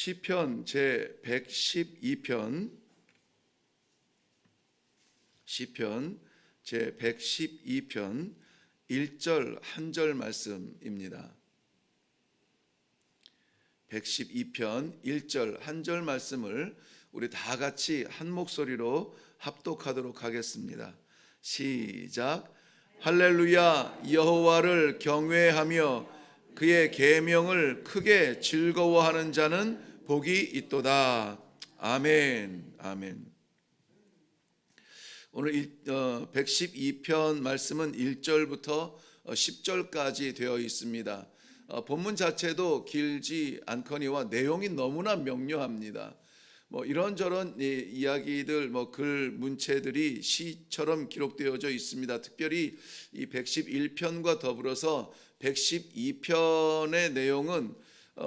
시편 제 112편 시편 제 112편 1절 한 절 말씀입니다. 112편 1절 한 절 말씀을 우리 다 같이 한 목소리로 합독하도록 하겠습니다. 시작. 할렐루야. 여호와를 경외하며 그의 계명을 크게 즐거워하는 자는 복이 있도다. 아멘. 아멘. 오늘 112편 말씀은 1절부터 10절까지 되어 있습니다. 본문 자체도 길지 않거니와 내용이 너무나 명료합니다. 이런저런 이야기들, 글 문체들이 시처럼 기록되어져 있습니다. 특별히 이 111편과 더불어서 112편의 내용은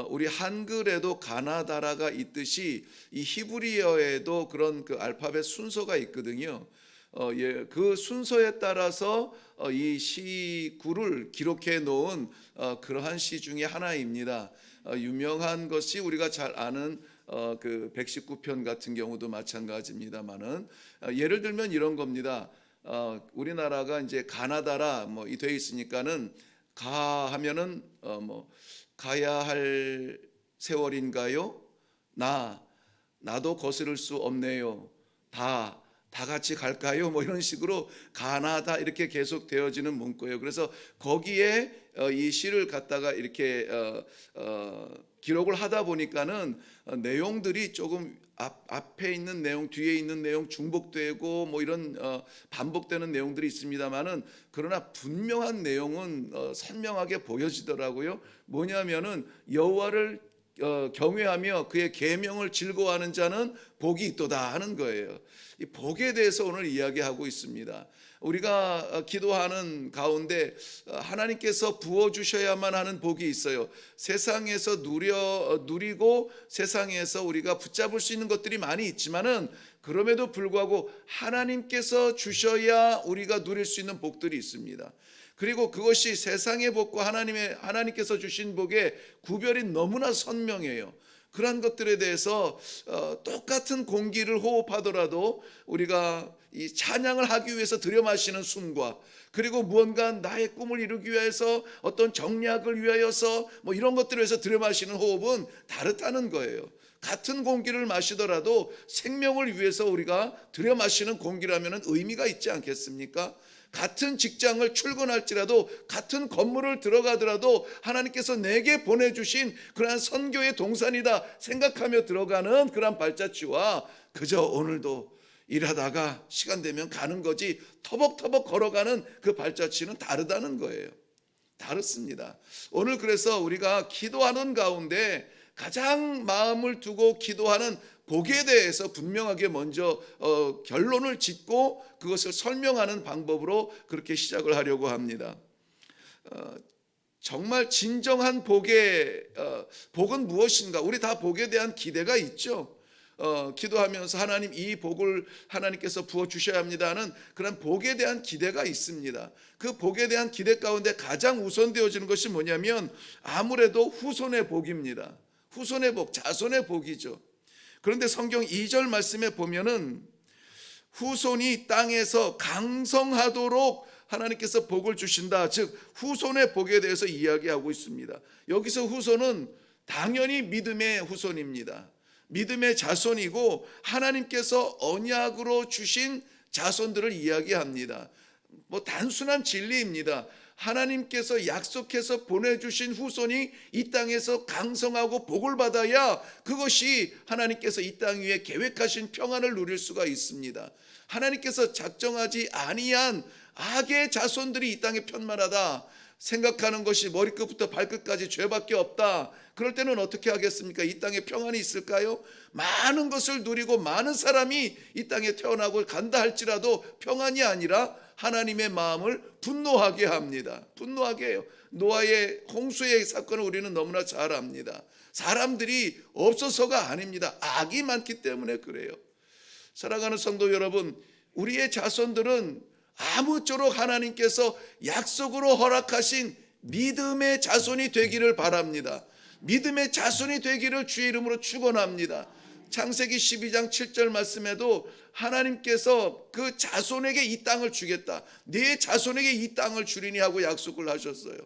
우리 한글에도 가나다라가 있듯이 이 히브리어에도 그런 그 알파벳 순서가 있거든요. 그 순서에 따라서 이 시구를 기록해 놓은 그러한 시 중에 하나입니다. 유명한 것이 우리가 잘 아는 그 119편 같은 경우도 마찬가지입니다만은 예를 들면 이런 겁니다. 우리나라가 이제 가나다라 이 돼 있으니까는 가 하면은 가야 할 세월인가요? 나도 거스를 수 없네요. 다 같이 갈까요? 이런 식으로 가나다 이렇게 계속 되어지는 문구예요. 그래서 거기에 이 시를 갖다가 이렇게 기록을 하다 보니까는 내용들이 조금 앞에 있는 내용, 뒤에 있는 내용 중복되고 이런 반복되는 내용들이 있습니다만은 그러나 분명한 내용은 선명하게 보여지더라고요. 뭐냐면은 여호와를 경외하며 그의 계명을 즐거워하는 자는 복이 있도다 하는 거예요. 이 복에 대해서 오늘 이야기하고 있습니다. 우리가 기도하는 가운데 하나님께서 부어주셔야만 하는 복이 있어요. 세상에서 누리고 세상에서 우리가 붙잡을 수 있는 것들이 많이 있지만은 그럼에도 불구하고 하나님께서 주셔야 우리가 누릴 수 있는 복들이 있습니다. 그리고 그것이 세상의 복과 하나님께서 주신 복의 구별이 너무나 선명해요. 그러한 것들에 대해서 똑같은 공기를 호흡하더라도 우리가 이 찬양을 하기 위해서 들여마시는 숨과 그리고 무언가 나의 꿈을 이루기 위해서 어떤 정략을 위하여서 이런 것들을 위해서 들여마시는 호흡은 다르다는 거예요. 같은 공기를 마시더라도 생명을 위해서 우리가 들여마시는 공기라면 의미가 있지 않겠습니까? 같은 직장을 출근할지라도 같은 건물을 들어가더라도 하나님께서 내게 보내주신 그러한 선교의 동산이다 생각하며 들어가는 그러한 발자취와 그저 오늘도 일하다가 시간 되면 가는 거지 터벅터벅 걸어가는 그 발자취는 다르다는 거예요. 다릅니다. 오늘 그래서 우리가 기도하는 가운데 가장 마음을 두고 기도하는 복에 대해서 분명하게 먼저 결론을 짓고 그것을 설명하는 방법으로 그렇게 시작을 하려고 합니다. 정말 진정한 복은 무엇인가? 우리 다 복에 대한 기대가 있죠. 기도하면서 하나님 이 복을 하나님께서 부어주셔야 합니다 하는 그런 복에 대한 기대가 있습니다. 그 복에 대한 기대 가운데 가장 우선되어지는 것이 뭐냐면 아무래도 후손의 복입니다. 후손의 복, 자손의 복이죠. 그런데 성경 2절 말씀에 보면은 후손이 땅에서 강성하도록 하나님께서 복을 주신다. 즉 후손의 복에 대해서 이야기하고 있습니다. 여기서 후손은 당연히 믿음의 후손입니다. 믿음의 자손이고 하나님께서 언약으로 주신 자손들을 이야기합니다. 단순한 진리입니다. 하나님께서 약속해서 보내주신 후손이 이 땅에서 강성하고 복을 받아야 그것이 하나님께서 이 땅 위에 계획하신 평안을 누릴 수가 있습니다. 하나님께서 작정하지 아니한 악의 자손들이 이 땅에 편만하다 생각하는 것이 머리끝부터 발끝까지 죄밖에 없다. 그럴 때는 어떻게 하겠습니까? 이 땅에 평안이 있을까요? 많은 것을 누리고 많은 사람이 이 땅에 태어나고 간다 할지라도 평안이 아니라 하나님의 마음을 분노하게 합니다. 분노하게 해요. 노아의 홍수의 사건을 우리는 너무나 잘 압니다. 사람들이 없어서가 아닙니다. 악이 많기 때문에 그래요. 사랑하는 성도 여러분, 우리의 자손들은 아무쪼록 하나님께서 약속으로 허락하신 믿음의 자손이 되기를 바랍니다. 믿음의 자손이 되기를 주의 이름으로 축원합니다. 창세기 12장 7절 말씀에도 하나님께서 그 자손에게 이 땅을 주겠다, 네 자손에게 이 땅을 주리니 하고 약속을 하셨어요.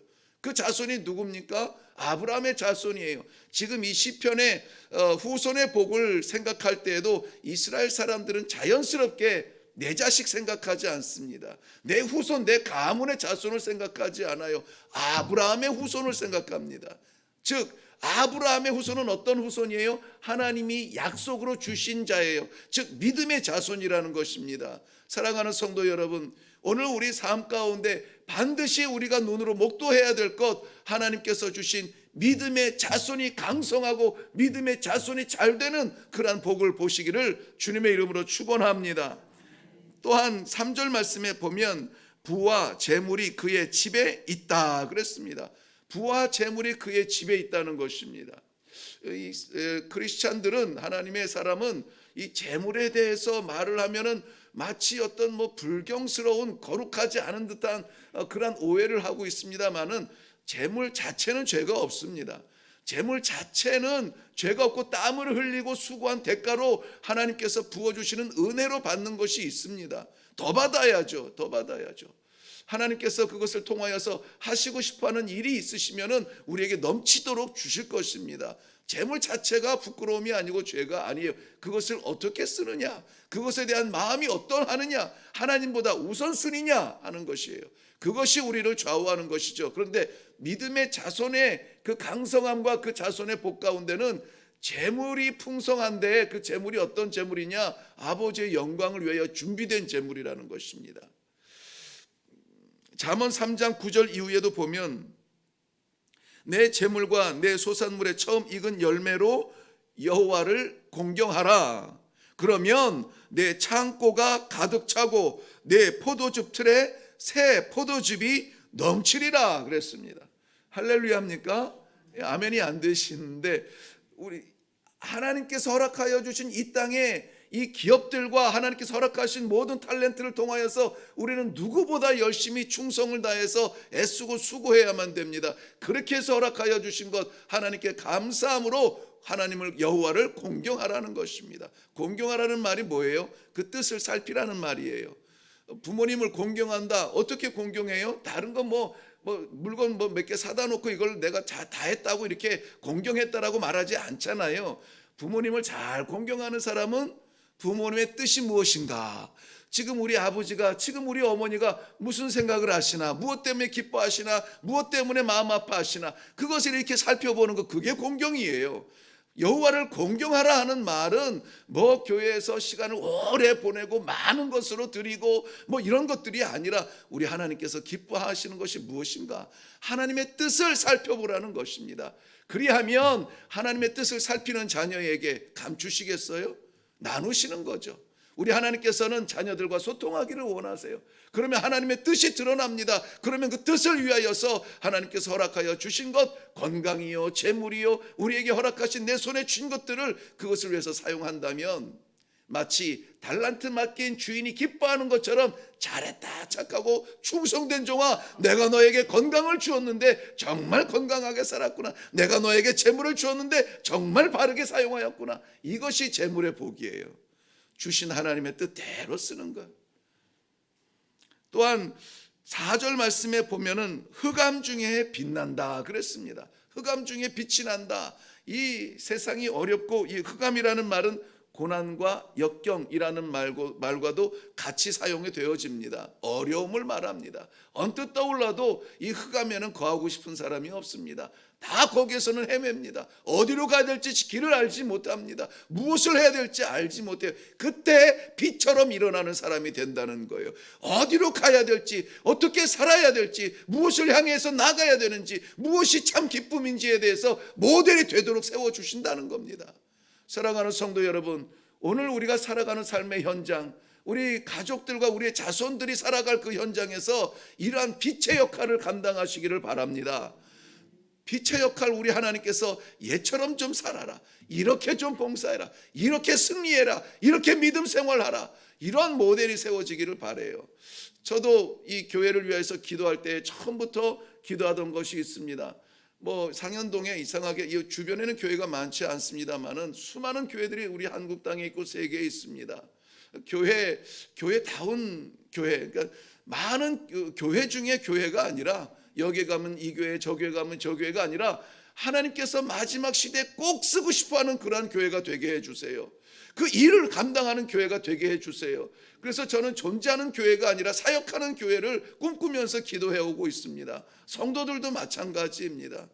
그 자손이 누굽니까? 아브라함의 자손이에요. 지금 이 시편의 후손의 복을 생각할 때에도 이스라엘 사람들은 자연스럽게 내 자식 생각하지 않습니다. 내 후손, 내 가문의 자손을 생각하지 않아요. 아브라함의 후손을 생각합니다. 즉 아브라함의 후손은 어떤 후손이에요? 하나님이 약속으로 주신 자예요. 즉 믿음의 자손이라는 것입니다. 사랑하는 성도 여러분, 오늘 우리 삶 가운데 반드시 우리가 눈으로 목도해야 될 것, 하나님께서 주신 믿음의 자손이 강성하고 믿음의 자손이 잘 되는 그러한 복을 보시기를 주님의 이름으로 축원합니다. 또한 3절 말씀에 보면 부와 재물이 그의 집에 있다 그랬습니다. 부와 재물이 그의 집에 있다는 것입니다. 이 크리스찬들은, 하나님의 사람은 이 재물에 대해서 말을 하면은 마치 어떤 불경스러운, 거룩하지 않은 듯한 그런 오해를 하고 있습니다만은 재물 자체는 죄가 없습니다. 재물 자체는 죄가 없고 땀을 흘리고 수고한 대가로 하나님께서 부어주시는 은혜로 받는 것이 있습니다. 더 받아야죠. 더 받아야죠. 하나님께서 그것을 통하여서 하시고 싶어하는 일이 있으시면은 우리에게 넘치도록 주실 것입니다. 재물 자체가 부끄러움이 아니고 죄가 아니에요. 그것을 어떻게 쓰느냐, 그것에 대한 마음이 어떠하느냐, 하나님보다 우선순위냐 하는 것이에요. 그것이 우리를 좌우하는 것이죠. 그런데 믿음의 자손의 그 강성함과 그 자손의 복 가운데는 재물이 풍성한데, 그 재물이 어떤 재물이냐, 아버지의 영광을 위하여 준비된 재물이라는 것입니다. 잠언 3장 9절 이후에도 보면 내 재물과 내 소산물에 처음 익은 열매로 여호와를 공경하라. 그러면 내 창고가 가득 차고 내 포도즙 틀에 새 포도즙이 넘치리라 그랬습니다. 할렐루야입니까? 아멘이 안 되시는데, 우리 하나님께서 허락하여 주신 이 땅에 이 기업들과 하나님께서 허락하신 모든 탤런트를 통하여서 우리는 누구보다 열심히 충성을 다해서 애쓰고 수고해야만 됩니다. 그렇게 해서 허락하여 주신 것, 하나님께 감사함으로 하나님을, 여호와를 공경하라는 것입니다. 공경하라는 말이 뭐예요? 그 뜻을 살피라는 말이에요. 부모님을 공경한다. 어떻게 공경해요? 다른 건 물건 몇 개 사다 놓고 이걸 내가 다 했다고 이렇게 공경했다라고 말하지 않잖아요. 부모님을 잘 공경하는 사람은 부모님의 뜻이 무엇인가, 지금 우리 아버지가, 지금 우리 어머니가 무슨 생각을 하시나, 무엇 때문에 기뻐하시나, 무엇 때문에 마음 아파하시나, 그것을 이렇게 살펴보는 것, 그게 공경이에요. 여호와를 공경하라 하는 말은 교회에서 시간을 오래 보내고 많은 것으로 드리고 이런 것들이 아니라, 우리 하나님께서 기뻐하시는 것이 무엇인가, 하나님의 뜻을 살펴보라는 것입니다. 그리하면 하나님의 뜻을 살피는 자녀에게 감추시겠어요? 나누시는 거죠. 우리 하나님께서는 자녀들과 소통하기를 원하세요. 그러면 하나님의 뜻이 드러납니다. 그러면 그 뜻을 위하여서 하나님께서 허락하여 주신 것, 건강이요, 재물이요, 우리에게 허락하신 내 손에 쥔 것들을 그것을 위해서 사용한다면 마치 달란트 맡긴 주인이 기뻐하는 것처럼, 잘했다, 착하고 충성된 종아, 내가 너에게 건강을 주었는데 정말 건강하게 살았구나, 내가 너에게 재물을 주었는데 정말 바르게 사용하였구나, 이것이 재물의 복이에요. 주신 하나님의 뜻대로 쓰는 것. 또한 4절 말씀에 보면은 흑암 중에 빛난다 그랬습니다. 흑암 중에 빛이 난다. 이 세상이 어렵고, 이 흑암이라는 말은 고난과 역경이라는 말과도 같이 사용이 되어집니다. 어려움을 말합니다. 언뜻 떠올라도 이 흑암에는 거하고 싶은 사람이 없습니다. 다 거기에서는 헤맵니다. 어디로 가야 될지 길을 알지 못합니다. 무엇을 해야 될지 알지 못해요. 그때 빛처럼 일어나는 사람이 된다는 거예요. 어디로 가야 될지, 어떻게 살아야 될지, 무엇을 향해서 나가야 되는지, 무엇이 참 기쁨인지에 대해서 모델이 되도록 세워주신다는 겁니다. 사랑하는 성도 여러분, 오늘 우리가 살아가는 삶의 현장, 우리 가족들과 우리의 자손들이 살아갈 그 현장에서 이러한 빛의 역할을 감당하시기를 바랍니다. 빛의 역할, 우리 하나님께서 얘처럼 좀 살아라, 이렇게 좀 봉사해라, 이렇게 승리해라, 이렇게 믿음 생활하라, 이런 모델이 세워지기를 바라요. 저도 이 교회를 위해서 기도할 때 처음부터 기도하던 것이 있습니다. 뭐 상현동에 이상하게 이 주변에는 교회가 많지 않습니다만은 수많은 교회들이 우리 한국 땅에 있고 세계에 있습니다. 교회다운 교회, 그러니까 많은 교회 중에 교회가 아니라 여기 가면 이 교회, 저 교회 가면 저 교회가 아니라 하나님께서 마지막 시대에 꼭 쓰고 싶어하는 그러한 교회가 되게 해주세요. 그 일을 감당하는 교회가 되게 해주세요. 그래서 저는 존재하는 교회가 아니라 사역하는 교회를 꿈꾸면서 기도해오고 있습니다. 성도들도 마찬가지입니다.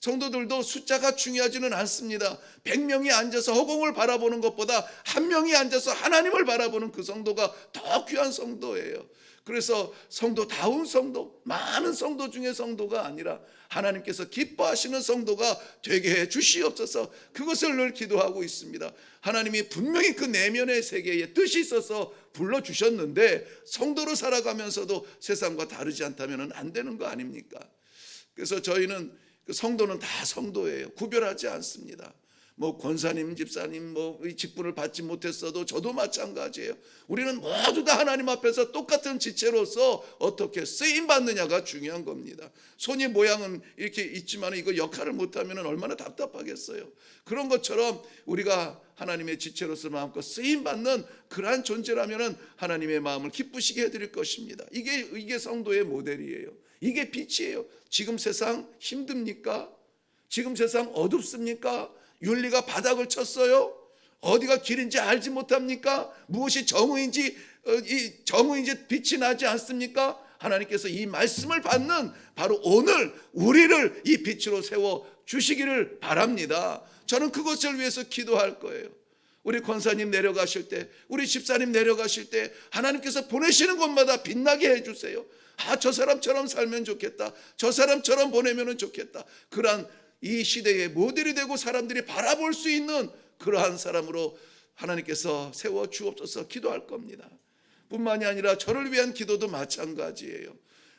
성도들도 숫자가 중요하지는 않습니다. 100명이 앉아서 허공을 바라보는 것보다 한 명이 앉아서 하나님을 바라보는 그 성도가 더 귀한 성도예요. 그래서 성도다운 성도, 많은 성도 중에 성도가 아니라 하나님께서 기뻐하시는 성도가 되게 해 주시옵소서. 그것을 늘 기도하고 있습니다. 하나님이 분명히 그 내면의 세계에 뜻이 있어서 불러주셨는데 성도로 살아가면서도 세상과 다르지 않다면 안 되는 거 아닙니까? 그래서 저희는 그 성도는 다 성도예요. 구별하지 않습니다. 뭐 권사님, 집사님 뭐 직분을 받지 못했어도 저도 마찬가지예요. 우리는 모두 다 하나님 앞에서 똑같은 지체로서 어떻게 쓰임 받느냐가 중요한 겁니다. 손이 모양은 이렇게 있지만 이거 역할을 못하면 얼마나 답답하겠어요. 그런 것처럼 우리가 하나님의 지체로서 마음껏 쓰임 받는 그러한 존재라면 하나님의 마음을 기쁘시게 해드릴 것입니다. 이게 성도의 모델이에요. 이게 빛이에요. 지금 세상 힘듭니까? 지금 세상 어둡습니까? 윤리가 바닥을 쳤어요? 어디가 길인지 알지 못합니까? 무엇이 정의인지 빛이 나지 않습니까? 하나님께서 이 말씀을 받는 바로 오늘 우리를 이 빛으로 세워 주시기를 바랍니다. 저는 그것을 위해서 기도할 거예요. 우리 권사님 내려가실 때, 우리 집사님 내려가실 때 하나님께서 보내시는 곳마다 빛나게 해주세요. 저 사람처럼 살면 좋겠다. 저 사람처럼 보내면 좋겠다. 그러한 이 시대의 모델이 되고 사람들이 바라볼 수 있는 그러한 사람으로 하나님께서 세워 주옵소서 기도할 겁니다. 뿐만이 아니라 저를 위한 기도도 마찬가지예요.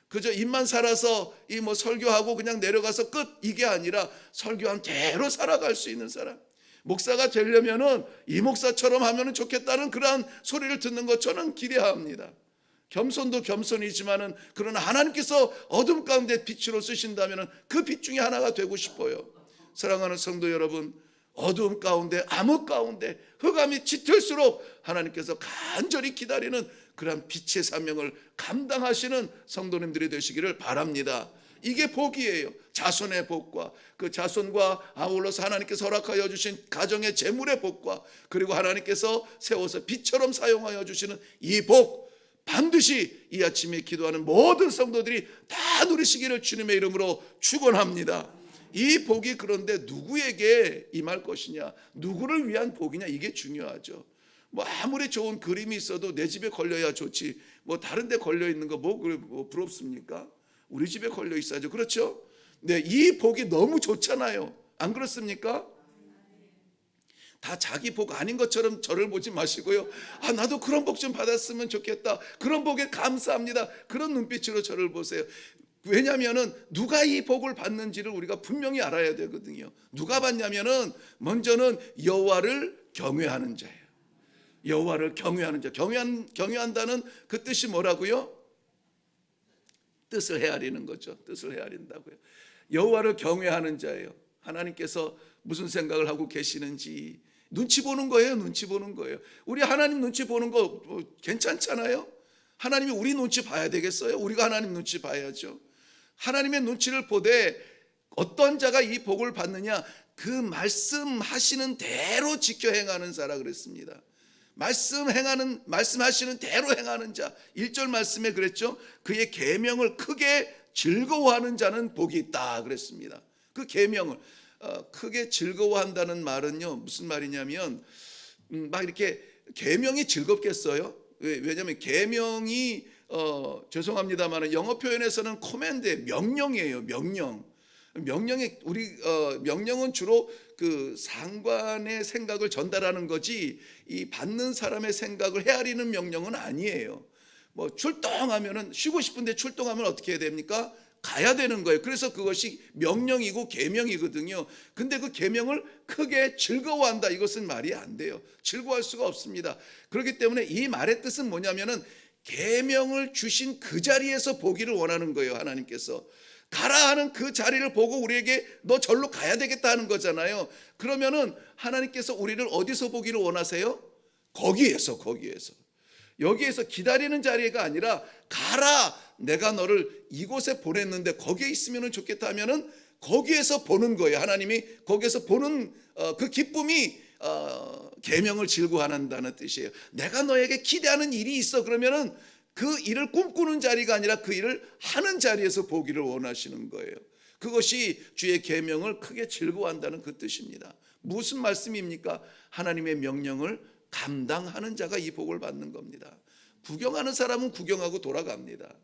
그저 입만 살아서 이 뭐 설교하고 그냥 내려가서 끝 이게 아니라 설교한 대로 살아갈 수 있는 사람. 목사가 되려면은 이 목사처럼 하면 좋겠다는 그러한 소리를 듣는 것 저는 기대합니다. 겸손도 겸손이지만은 그러나 하나님께서 어둠 가운데 빛으로 쓰신다면은 그 빛 중에 하나가 되고 싶어요. 사랑하는 성도 여러분, 어두움 가운데 암흑 가운데 흑암이 짙을수록 하나님께서 간절히 기다리는 그런 빛의 사명을 감당하시는 성도님들이 되시기를 바랍니다. 이게 복이에요. 자손의 복과 그 자손과 아울러서 하나님께서 허락하여 주신 가정의 재물의 복과 그리고 하나님께서 세워서 빛처럼 사용하여 주시는 이 복, 반드시 이 아침에 기도하는 모든 성도들이 다 누리시기를 주님의 이름으로 축원합니다. 이 복이 그런데 누구에게 임할 것이냐, 누구를 위한 복이냐, 이게 중요하죠. 뭐 아무리 좋은 그림이 있어도 내 집에 걸려야 좋지 뭐 다른 데 걸려 있는 거 뭐 부럽습니까? 우리 집에 걸려 있어야죠. 그렇죠? 네, 이 복이 너무 좋잖아요. 안 그렇습니까? 다 자기 복 아닌 것처럼 저를 보지 마시고요. 나도 그런 복 좀 받았으면 좋겠다. 그런 복에 감사합니다. 그런 눈빛으로 저를 보세요. 왜냐하면은 누가 이 복을 받는지를 우리가 분명히 알아야 되거든요. 누가 받냐면은 먼저는 여호와를 경외하는 자예요. 여호와를 경외하는 자. 경외한다는 그 뜻이 뭐라고요? 뜻을 헤아리는 거죠. 뜻을 헤아린다고요. 여호와를 경외하는 자예요. 하나님께서 무슨 생각을 하고 계시는지 눈치 보는 거예요. 눈치 보는 거예요. 우리 하나님 눈치 보는 거 괜찮잖아요. 하나님이 우리 눈치 봐야 되겠어요? 우리가 하나님 눈치 봐야죠. 하나님의 눈치를 보되 어떤 자가 이 복을 받느냐, 그 말씀하시는 대로 지켜 행하는 자라 그랬습니다. 말씀하시는 대로 행하는 자. 1절 말씀에 그랬죠. 그의 계명을 크게 즐거워하는 자는 복이 있다 그랬습니다. 그 계명을 크게 즐거워한다는 말은요, 무슨 말이냐면 막 이렇게 계명이 즐겁겠어요? 왜냐하면 계명이 죄송합니다만 영어 표현에서는 코맨드, 명령이에요. 명령이 명령은 주로 그 상관의 생각을 전달하는 거지 이 받는 사람의 생각을 헤아리는 명령은 아니에요. 뭐 출동하면은 쉬고 싶은데 출동하면 어떻게 해야 됩니까? 가야 되는 거예요. 그래서 그것이 명령이고 계명이거든요. 근데 그 계명을 크게 즐거워한다, 이것은 말이 안 돼요. 즐거워할 수가 없습니다. 그렇기 때문에 이 말의 뜻은 뭐냐면은 계명을 주신 그 자리에서 보기를 원하는 거예요. 하나님께서 가라 하는 그 자리를 보고 우리에게 너 절로 가야 되겠다 하는 거잖아요. 그러면은 하나님께서 우리를 어디서 보기를 원하세요? 거기에서. 여기에서 기다리는 자리가 아니라 가라, 내가 너를 이곳에 보냈는데 거기에 있으면 좋겠다 하면은 거기에서 보는 거예요. 하나님이 거기에서 보는 그 기쁨이 계명을 즐거워한다는 뜻이에요. 내가 너에게 기대하는 일이 있어. 그러면은 그 일을 꿈꾸는 자리가 아니라 그 일을 하는 자리에서 보기를 원하시는 거예요. 그것이 주의 계명을 크게 즐거워한다는 그 뜻입니다. 무슨 말씀입니까? 하나님의 명령을 감당하는 자가 이 복을 받는 겁니다. 구경하는 사람은 구경하고 돌아갑니다.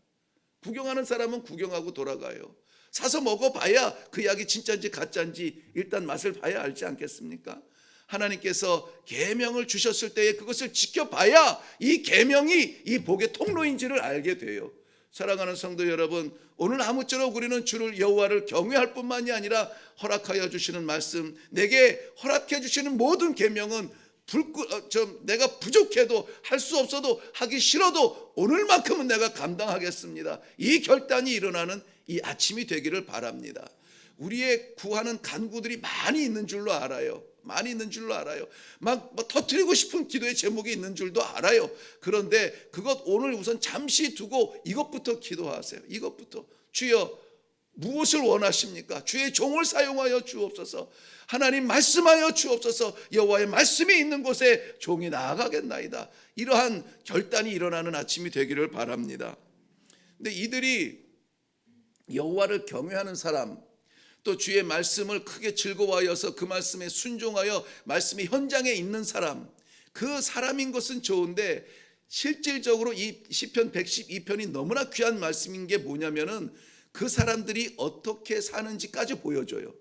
구경하는 사람은 구경하고 돌아가요. 사서 먹어봐야 그 약이 진짜인지 가짜인지 일단 맛을 봐야 알지 않겠습니까? 하나님께서 계명을 주셨을 때에 그것을 지켜봐야 이 계명이 이 복의 통로인지를 알게 돼요. 사랑하는 성도 여러분, 오늘 아무쪼록 우리는 주를 여호와를 경외할 뿐만이 아니라 허락하여 주시는 말씀, 내게 허락해 주시는 모든 계명은 내가 부족해도 할 수 없어도 하기 싫어도 오늘만큼은 내가 감당하겠습니다. 이 결단이 일어나는 이 아침이 되기를 바랍니다. 우리의 구하는 간구들이 많이 있는 줄로 알아요. 막 터뜨리고 싶은 기도의 제목이 있는 줄도 알아요. 그런데 그것 오늘 우선 잠시 두고 이것부터 기도하세요. 이것부터. 주여 무엇을 원하십니까? 주의 종을 사용하여 주옵소서. 하나님 말씀하여 주옵소서. 여호와의 말씀이 있는 곳에 종이 나아가겠나이다. 이러한 결단이 일어나는 아침이 되기를 바랍니다. 근데 이들이 여호와를 경외하는 사람, 또 주의 말씀을 크게 즐거워하여서 그 말씀에 순종하여 말씀의 현장에 있는 사람, 그 사람인 것은 좋은데 실질적으로 이 시편 112편이 너무나 귀한 말씀인 게 뭐냐면은 그 사람들이 어떻게 사는지까지 보여줘요.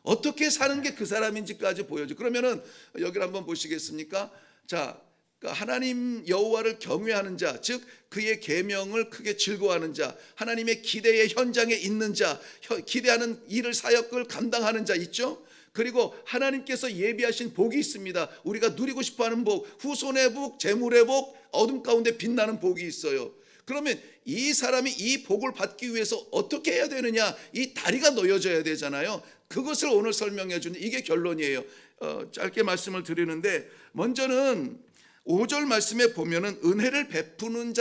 어떻게 사는 게 그 사람인지까지 보여줘. 그러면은 여기를 한번 보시겠습니까? 자, 하나님 여호와를 경외하는 자, 즉 그의 계명을 크게 즐거워하는 자, 하나님의 기대의 현장에 있는 자, 기대하는 일을 사역을 감당하는 자 있죠. 그리고 하나님께서 예비하신 복이 있습니다. 우리가 누리고 싶어하는 복, 후손의 복, 재물의 복, 어둠 가운데 빛나는 복이 있어요. 그러면 이 사람이 이 복을 받기 위해서 어떻게 해야 되느냐? 이 다리가 놓여져야 되잖아요. 그것을 오늘 설명해 주는 이게 결론이에요. 짧게 말씀을 드리는데 먼저는 5절 말씀에 보면은 은혜를 베푸는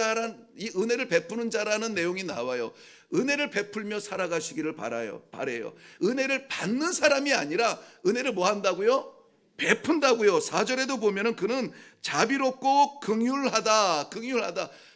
자라는 내용이 나와요. 은혜를 베풀며 살아가시기를 바래요. 은혜를 받는 사람이 아니라 은혜를 뭐 한다고요? 베푼다고요. 4절에도 보면은 그는 자비롭고 긍휼하다.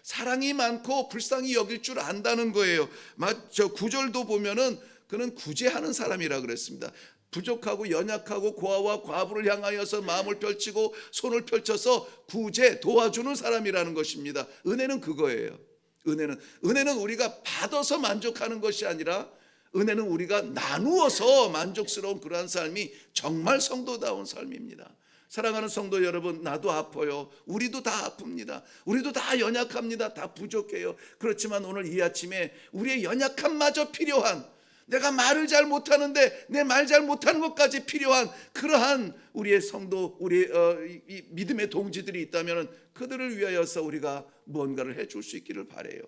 사랑이 많고 불쌍히 여길 줄 안다는 거예요. 9절도 보면은 그는 구제하는 사람이라 그랬습니다. 부족하고 연약하고 고아와 과부를 향하여서 마음을 펼치고 손을 펼쳐서 구제 도와주는 사람이라는 것입니다. 은혜는 그거예요. 은혜는 우리가 받아서 만족하는 것이 아니라 은혜는 우리가 나누어서 만족스러운 그러한 삶이 정말 성도다운 삶입니다. 사랑하는 성도 여러분, 나도 아파요. 우리도 다 아픕니다. 우리도 다 연약합니다. 다 부족해요. 그렇지만 오늘 이 아침에 우리의 연약함마저 필요한, 내가 말을 잘 못하는데 내 말 잘 못하는 것까지 필요한 그러한 우리의 성도, 우리의 이 믿음의 동지들이 있다면 그들을 위하여서 우리가 무언가를 해줄 수 있기를 바라요.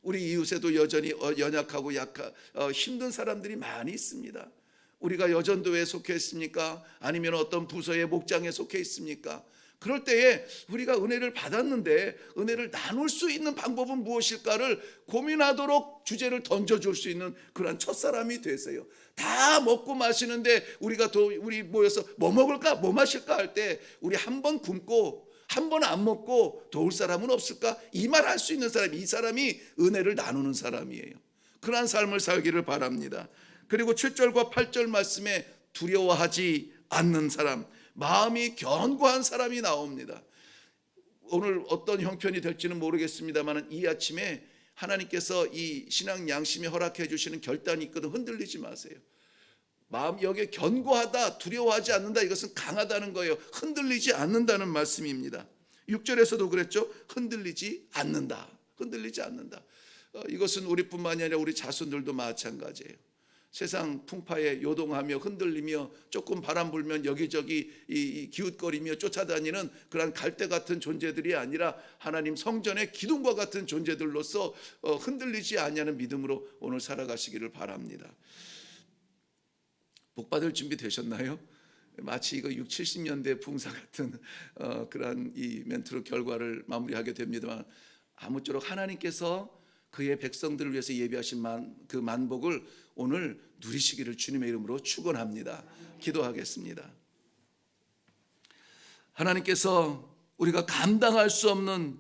우리 이웃에도 여전히 연약하고 힘든 사람들이 많이 있습니다. 우리가 여전도에 속해 있습니까? 아니면 어떤 부서의 목장에 속해 있습니까? 그럴 때에 우리가 은혜를 받았는데 은혜를 나눌 수 있는 방법은 무엇일까를 고민하도록 주제를 던져줄 수 있는 그런 첫사람이 되세요. 다 먹고 마시는데 우리 모여서 뭐 먹을까 뭐 마실까 할 때 우리 한 번 굶고 한 번 안 먹고 도울 사람은 없을까? 이 말 할 수 있는 사람이, 이 사람이 은혜를 나누는 사람이에요. 그러한 삶을 살기를 바랍니다. 그리고 7절과 8절 말씀에 두려워하지 않는 사람, 마음이 견고한 사람이 나옵니다. 오늘 어떤 형편이 될지는 모르겠습니다만 이 아침에 하나님께서 이 신앙 양심에 허락해 주시는 결단이 있거든 흔들리지 마세요. 마음 여기에 견고하다, 두려워하지 않는다, 이것은 강하다는 거예요. 흔들리지 않는다는 말씀입니다. 6절에서도 그랬죠. 흔들리지 않는다. 이것은 우리뿐만이 아니라 우리 자손들도 마찬가지예요. 세상 풍파에 요동하며 흔들리며 조금 바람 불면 여기저기 기웃거리며 쫓아다니는 그런 갈대 같은 존재들이 아니라 하나님 성전의 기둥과 같은 존재들로서 흔들리지 아니하는 믿음으로 오늘 살아가시기를 바랍니다. 복 받을 준비 되셨나요? 마치 이거 6, 70년대 부흥사 같은 그러한 이 멘트로 결과를 마무리하게 됩니다만, 아무쪼록 하나님께서 그의 백성들을 위해서 예비하신 그 만복을 오늘 누리시기를 주님의 이름으로 축원합니다. 기도하겠습니다. 하나님께서 우리가 감당할 수 없는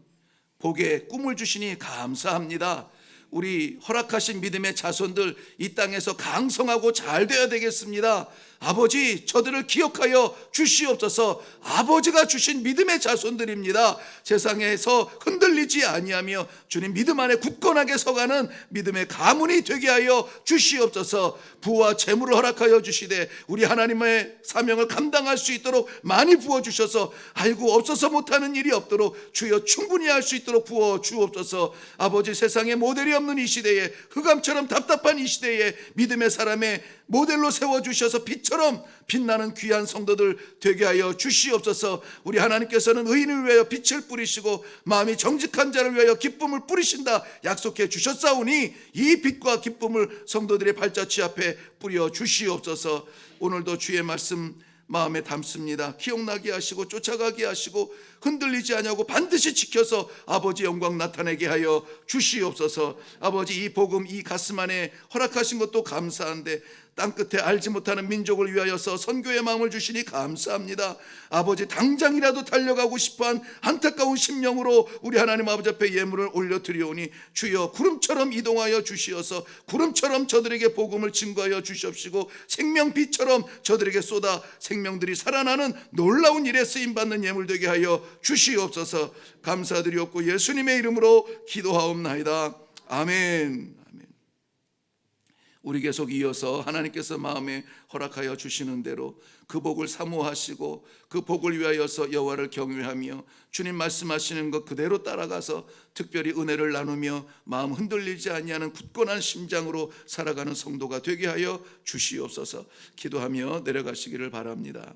복의 꿈을 주시니 감사합니다. 우리 허락하신 믿음의 자손들 이 땅에서 강성하고 잘 되어야 되겠습니다. 아버지, 저들을 기억하여 주시옵소서. 아버지가 주신 믿음의 자손들입니다. 세상에서 흔들리지 아니하며 주님 믿음 안에 굳건하게 서가는 믿음의 가문이 되게 하여 주시옵소서. 부와 재물을 허락하여 주시되 우리 하나님의 사명을 감당할 수 있도록 많이 부어주셔서 아이고 없어서 못하는 일이 없도록 주여 충분히 할 수 있도록 부어 주옵소서. 아버지, 세상에 모델이 없는 이 시대에, 흑암처럼 답답한 이 시대에 믿음의 사람의 모델로 세워주셔서 빛처럼 빛나는 귀한 성도들 되게 하여 주시옵소서. 우리 하나님께서는 의인을 위하여 빛을 뿌리시고 마음이 정직한 자를 위하여 기쁨을 뿌리신다 약속해 주셨사오니 이 빛과 기쁨을 성도들의 발자취 앞에 뿌려 주시옵소서. 오늘도 주의 말씀 마음에 담습니다. 기억나게 하시고 쫓아가게 하시고 흔들리지 아니하고 반드시 지켜서 아버지 영광 나타내게 하여 주시옵소서. 아버지, 이 복음 이 가슴 안에 허락하신 것도 감사한데 땅끝에 알지 못하는 민족을 위하여서 선교의 마음을 주시니 감사합니다. 아버지, 당장이라도 달려가고 싶어한 안타까운 심령으로 우리 하나님 아버지 앞에 예물을 올려드리오니 주여 구름처럼 이동하여 주시어서 구름처럼 저들에게 복음을 증거하여 주시옵시고 생명빛처럼 저들에게 쏟아 생명들이 살아나는 놀라운 일에 쓰임받는 예물 되게 하여 주시옵소서. 감사드리옵고 예수님의 이름으로 기도하옵나이다. 아멘. 우리 계속 이어서 하나님께서 마음에 허락하여 주시는 대로 그 복을 사모하시고 그 복을 위하여서 여호와를 경외하며 주님 말씀하시는 것 그대로 따라가서 특별히 은혜를 나누며 마음 흔들리지 아니하는 굳건한 심장으로 살아가는 성도가 되게 하여 주시옵소서. 기도하며 내려가시기를 바랍니다.